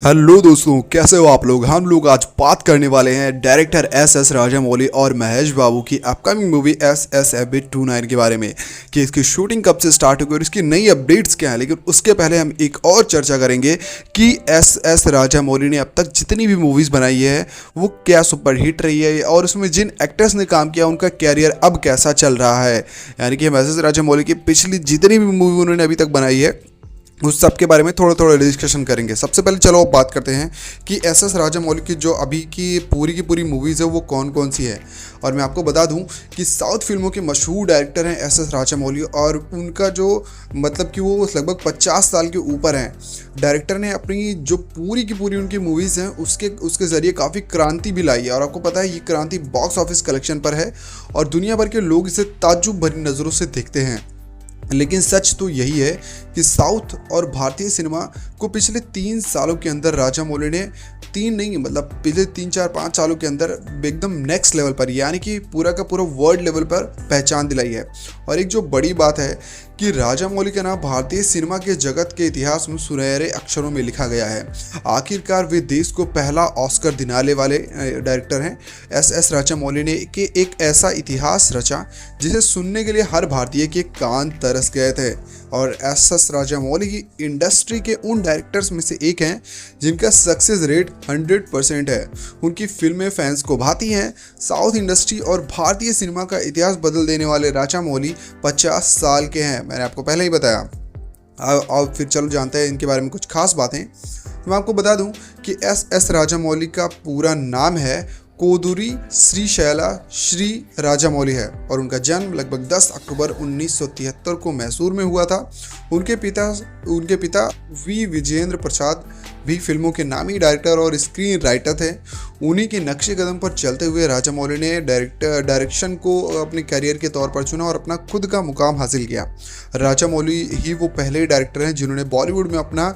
Hello दोस्तों, कैसे हो आप लोग। हम लोग आज बात करने वाले हैं डायरेक्टर एस राजामौली और महेश बाबू की अपकमिंग मूवी एस एबी 29 के बारे में कि इसकी शूटिंग कब से स्टार्ट होगी और इसकी नई अपडेट्स क्या हैं। लेकिन उसके पहले हम एक और चर्चा करेंगे कि एस राजामौली ने अब तक जितनी भी मूवीज़ बनाई है वो क्या सुपरहिट रही है और उसमें जिन एक्टर्स ने काम किया उनका कैरियर अब कैसा चल रहा है। यानी कि हम एस राजामौली की पिछली जितनी भी मूवी उन्होंने अभी तक बनाई है उस सब के बारे में थोड़ा थोड़ा डिस्कशन करेंगे। सबसे पहले चलो अब बात करते हैं कि एस राजामौली की जो अभी की पूरी मूवीज़ है वो कौन कौन सी है। और मैं आपको बता दूं कि साउथ फिल्मों के मशहूर डायरेक्टर हैं एस राजामौली और उनका जो मतलब कि वो लगभग 50 साल के ऊपर हैं। डायरेक्टर ने अपनी जो पूरी की पूरी उनकी मूवीज़ हैं उसके ज़रिए काफ़ी क्रांति भी लाई है। और आपको पता है ये क्रांति बॉक्स ऑफिस कलेक्शन पर है और दुनिया भर के लोग इसे ताज्जुब भरी नज़रों से देखते हैं। लेकिन सच तो यही है कि साउथ और भारतीय सिनेमा को पिछले 3 सालों के अंदर राजामौली ने पिछले 3-4-5 सालों के अंदर एकदम नेक्स्ट लेवल पर यानी कि पूरा का पूरा वर्ल्ड लेवल पर पहचान दिलाई है। और एक जो बड़ी बात है कि राजामौली का नाम भारतीय सिनेमा के जगत के इतिहास में सुनहरे अक्षरों में लिखा गया है। आखिरकार वे देश को पहला ऑस्कर दिलाने वाले डायरेक्टर हैं। एस राजामौली ने एक ऐसा इतिहास रचा जिसे सुनने के लिए हर भारतीय के कान तरस गए थे। और एस राजामौली की इंडस्ट्री के उन डायरेक्टर्स में से एक हैं जिनका सक्सेस रेट 100% है। उनकी फिल्में फैंस को भाती हैं। साउथ इंडस्ट्री और भारतीय सिनेमा का इतिहास बदल देने वाले राजामौली 50 साल के हैं, मैंने आपको पहले ही बताया। अब फिर चलो जानते हैं इनके बारे में कुछ खास बातें। मैं आपको बता दूं कि एस राजामौली का पूरा नाम है कोदुरी श्रीशैला श्री राजामौली है और उनका जन्म लगभग 10 अक्टूबर 1973 को मैसूर में हुआ था। उनके पिता वी विजेंद्र प्रसाद भी फिल्मों के नामी डायरेक्टर और स्क्रीन राइटर थे। उन्हीं के नक्शे कदम पर चलते हुए राजामौली ने डायरेक्शन को अपने करियर के तौर पर चुना और अपना खुद का मुकाम हासिल किया। राजामौली ही वो पहले डायरेक्टर हैं जिन्होंने बॉलीवुड में अपना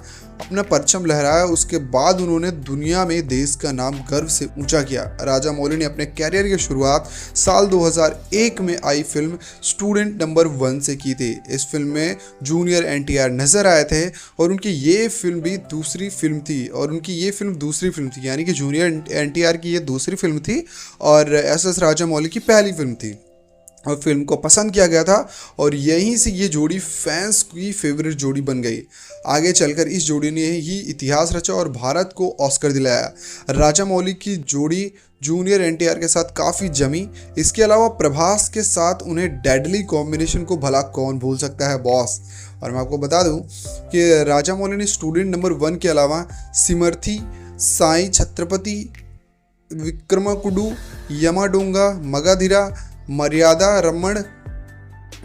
परचम लहराया। उसके बाद उन्होंने दुनिया में देश का नाम गर्व से ऊंचा किया। राजामौली ने अपने कैरियर की शुरुआत साल 2001 में आई फिल्म स्टूडेंट नंबर 1 से की थी। इस फिल्म में जूनियर एनटीआर नजर आए थे और उनकी ये फिल्म भी दूसरी फिल्म थी यानी कि जूनियर एनटीआर की ये दूसरी फिल्म थी और एस राजामौली की पहली फिल्म थी। और फिल्म को पसंद किया गया था और यहीं से ये जोड़ी फैंस की फेवरेट जोड़ी बन गई। आगे चलकर इस जोड़ी ने ही इतिहास रचा और भारत को ऑस्कर दिलाया। राजामौली की जोड़ी जूनियर एनटीआर के साथ काफ़ी जमी। इसके अलावा प्रभास के साथ उन्हें डेडली कॉम्बिनेशन को भला कौन भूल सकता है बॉस। और मैं आपको बता दूं कि राजामौली ने स्टूडेंट नंबर 1 के अलावा सिमर्थी, साई छत्रपति, विक्रमकुडू, यमाडोंगा, मगाधिरा, मर्यादा रमण,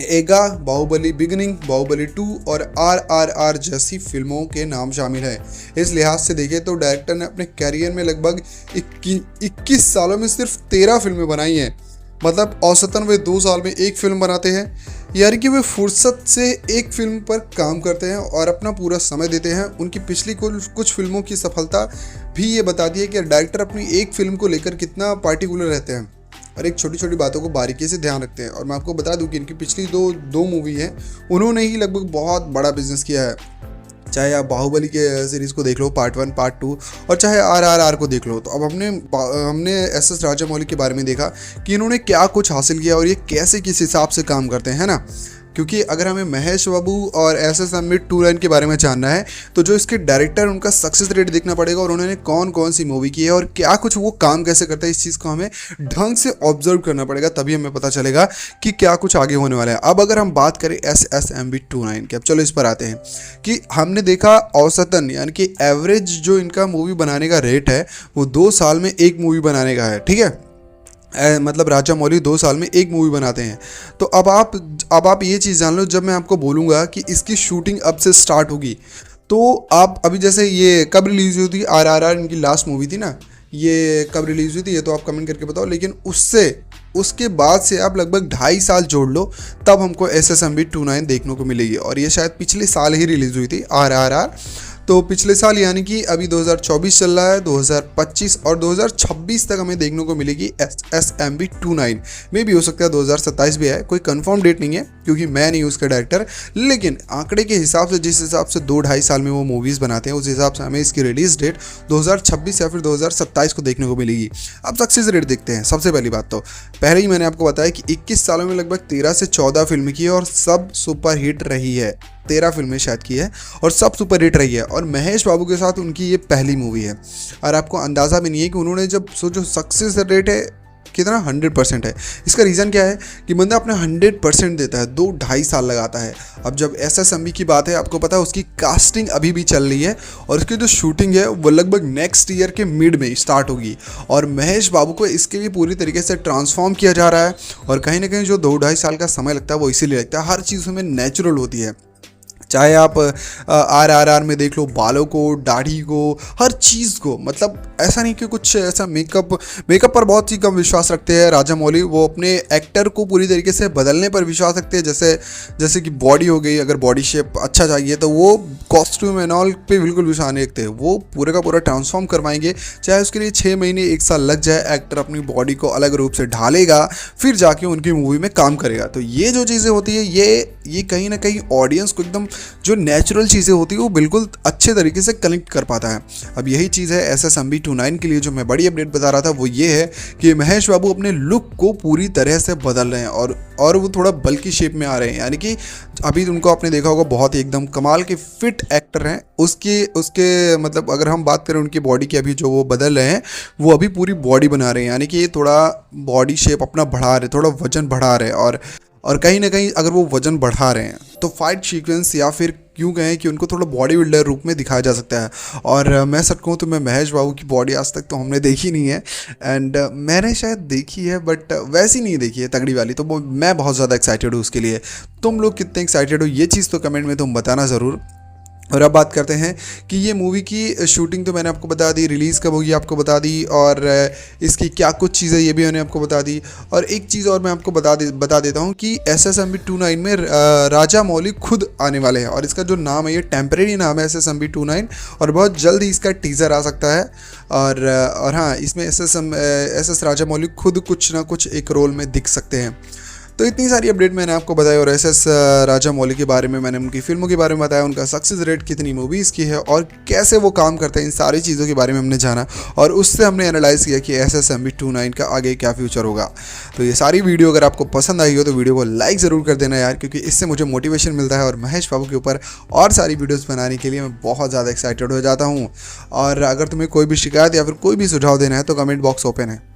एगा, बाहुबली बिगिनिंग, बाहुबली 2 और RRR जैसी फिल्मों के नाम शामिल हैं। इस लिहाज से देखें तो डायरेक्टर ने अपने कैरियर में लगभग 21 सालों में सिर्फ 13 फिल्में बनाई हैं। मतलब औसतन वे 2 साल में एक फिल्म बनाते हैं। यानी कि वे फुर्सत से एक फिल्म पर काम करते हैं और अपना पूरा समय देते हैं। उनकी पिछली कुछ फिल्मों की सफलता भी ये बताती है कि डायरेक्टर अपनी एक फिल्म को लेकर कितना पार्टिकुलर रहते हैं और एक छोटी छोटी बातों को बारीकी से ध्यान रखते हैं। और मैं आपको बता दूं कि इनकी पिछली दो मूवी हैं उन्होंने ही लगभग बहुत बड़ा बिजनेस किया है। चाहे आप बाहुबली के सीरीज़ को देख लो पार्ट 1 पार्ट 2 और चाहे RRR को देख लो। तो अब हमने एस राजामौली के बारे में देखा कि इन्होंने क्या कुछ हासिल किया और ये कैसे किस हिसाब से काम करते हैं, है ना। क्योंकि अगर हमें महेश बाबू और एस एबी 29 के बारे में जानना है तो जो इसके डायरेक्टर उनका सक्सेस रेट देखना पड़ेगा और उन्होंने कौन कौन सी मूवी की है और क्या कुछ वो काम कैसे करता है, इस चीज़ को हमें ढंग से ऑब्जर्व करना पड़ेगा। तभी हमें पता चलेगा कि क्या कुछ आगे होने वाला है। अब अगर हम बात करें एस एबी 29 की, अब चलो इस पर आते हैं कि हमने देखा औसतन यानी कि एवरेज जो इनका मूवी बनाने का रेट है वो 2 साल में एक मूवी बनाने का है, ठीक है। मतलब राजामौली 2 साल में एक मूवी बनाते हैं। तो अब आप ये चीज़ जान लो, जब मैं आपको बोलूँगा कि इसकी शूटिंग अब से स्टार्ट होगी तो आप अभी जैसे ये कब रिलीज़ हुई थी RRR इनकी लास्ट मूवी थी ना, ये कब रिलीज़ हुई थी ये तो आप कमेंट करके बताओ। लेकिन उसके बाद से आप लगभग 2.5 साल जोड़ लो तब हमको एस एबी 29 देखने को मिलेगी और ये शायद पिछले साल ही रिलीज़ हुई थी RRR। तो पिछले साल यानी कि अभी 2024 चल रहा है, 2025 और 2026 तक हमें देखने को मिलेगी SSMB29। मे भी हो सकता है 2027 भी है, कोई कंफर्म डेट नहीं है क्योंकि मैं नहीं हूँ उसका डायरेक्टर, लेकिन आंकड़े के हिसाब से जिस हिसाब से 2-2.5 साल में वो मूवीज़ बनाते हैं उस हिसाब से हमें इसकी रिलीज डेट 2026 या फिर 2027 को देखने को मिलेगी। अब सक्सेस रेट देखते हैं। सबसे पहली बात तो पहले ही मैंने आपको बताया कि 21 सालों में लगभग 13 से 14 फिल्म की है और सब सुपर हिट रही है। 13 फिल्में शायद की है और सब सुपर हिट रही है, और महेश बाबू के साथ उनकी ये पहली मूवी है। और आपको अंदाज़ा भी नहीं है कि उन्होंने जब सोचो सक्सेस रेट है कितना 100% है। इसका रीज़न क्या है कि बंदा अपना 100% देता है, 2-2.5 साल लगाता है। अब जब SSMB की बात है, आपको पता है उसकी कास्टिंग अभी भी चल रही है और उसकी जो शूटिंग है वो लगभग नेक्स्ट ईयर के मिड में स्टार्ट होगी, और महेश बाबू को इसके लिए पूरी तरीके से ट्रांसफॉर्म किया जा रहा है। और कहीं ना कहीं जो 2-2.5 साल का समय लगता है वो इसीलिए लगता है, हर चीज़ में नेचुरल होती है। चाहे आप RRR में देख लो, बालों को, दाढ़ी को, हर चीज़ को, मतलब ऐसा नहीं कि कुछ ऐसा मेकअप पर बहुत ही कम विश्वास रखते हैं राजा मौली। वो अपने एक्टर को पूरी तरीके से बदलने पर विश्वास रखते हैं। जैसे कि बॉडी हो गई, अगर बॉडी शेप अच्छा चाहिए तो वो कॉस्ट्यूम एंड ऑल पे बिल्कुल विश्वास नहीं रखते, वो पूरे का पूरा ट्रांसफॉर्म करवाएंगे। चाहे उसके लिए 6 महीने 1 साल लग जाए, एक्टर अपनी बॉडी को अलग रूप से ढालेगा, फिर जाके उनकी मूवी में काम करेगा। तो ये जो चीज़ें होती है ये कहीं ना कहीं ऑडियंस को एकदम जो नेचुरल चीज़ें होती है वो बिल्कुल अच्छे तरीके से कनेक्ट कर पाता है। अब यही चीज़ है SSMB29 के लिए जो मैं बड़ी अपडेट बता रहा था, वो ये है कि महेश बाबू अपने लुक को पूरी तरह से बदल रहे हैं और वो थोड़ा बल्कि शेप में आ रहे हैं। यानी कि अभी उनको आपने देखा होगा, बहुत ही एकदम कमाल के फिट एक्टर हैं। उसके मतलब अगर हम बात करें उनकी बॉडी की, अभी जो वो बदल रहे हैं वो अभी पूरी बॉडी बना रहे हैं, यानी कि थोड़ा बॉडी शेप अपना बढ़ा रहे, थोड़ा वजन बढ़ा रहे हैं। और कहीं ना कहीं अगर वो वजन बढ़ा रहे हैं तो फाइट सीक्वेंस या फिर क्यों कहें कि उनको थोड़ा बॉडी बिल्डर रूप में दिखाया जा सकता है। और मैं सच कहूँ तो मैं महेश बाबू की बॉडी आज तक तो हमने देखी नहीं है, एंड मैंने शायद देखी है बट वैसी नहीं देखी है तगड़ी वाली, तो मैं बहुत ज़्यादा एक्साइटेड हूँ उसके लिए। तुम लोग कितने एक्साइटेड हो ये चीज़ तो कमेंट में तुम बताना ज़रूर। और अब बात करते हैं कि ये मूवी की शूटिंग तो मैंने आपको बता दी, रिलीज़ कब होगी आपको बता दी, और इसकी क्या कुछ चीज़ें ये भी मैंने आपको बता दी। और एक चीज़ और मैं आपको बता देता हूँ कि SSMB29 में राजा मौली खुद आने वाले हैं, और इसका जो नाम है ये टेम्परेरी नाम है SSMB29, और बहुत जल्द ही इसका टीज़र आ सकता है। और हाँ, इसमें SS राजा मौली खुद कुछ ना कुछ एक रोल में दिख सकते हैं। तो इतनी सारी अपडेट मैंने आपको बताई, और SS राजा मौली के बारे में मैंने उनकी फिल्मों के बारे में बताया, उनका सक्सेस रेट कितनी मूवीज़ की है और कैसे वो काम करते हैं, इन सारी चीज़ों के बारे में हमने जाना, और उससे हमने एनालाइज़ किया कि SSMB29 का आगे क्या फ्यूचर होगा। तो ये सारी वीडियो अगर आपको पसंद आई हो तो वीडियो को लाइक ज़रूर कर देना यार, क्योंकि इससे मुझे मोटिवेशन मिलता है और महेश बाबू के ऊपर और सारी वीडियोज़ बनाने के लिए मैं बहुत ज़्यादा एक्साइटेड हो जाता हूँ। और अगर तुम्हें कोई भी शिकायत या फिर कोई भी सुझाव देना है तो कमेंट बॉक्स ओपन है।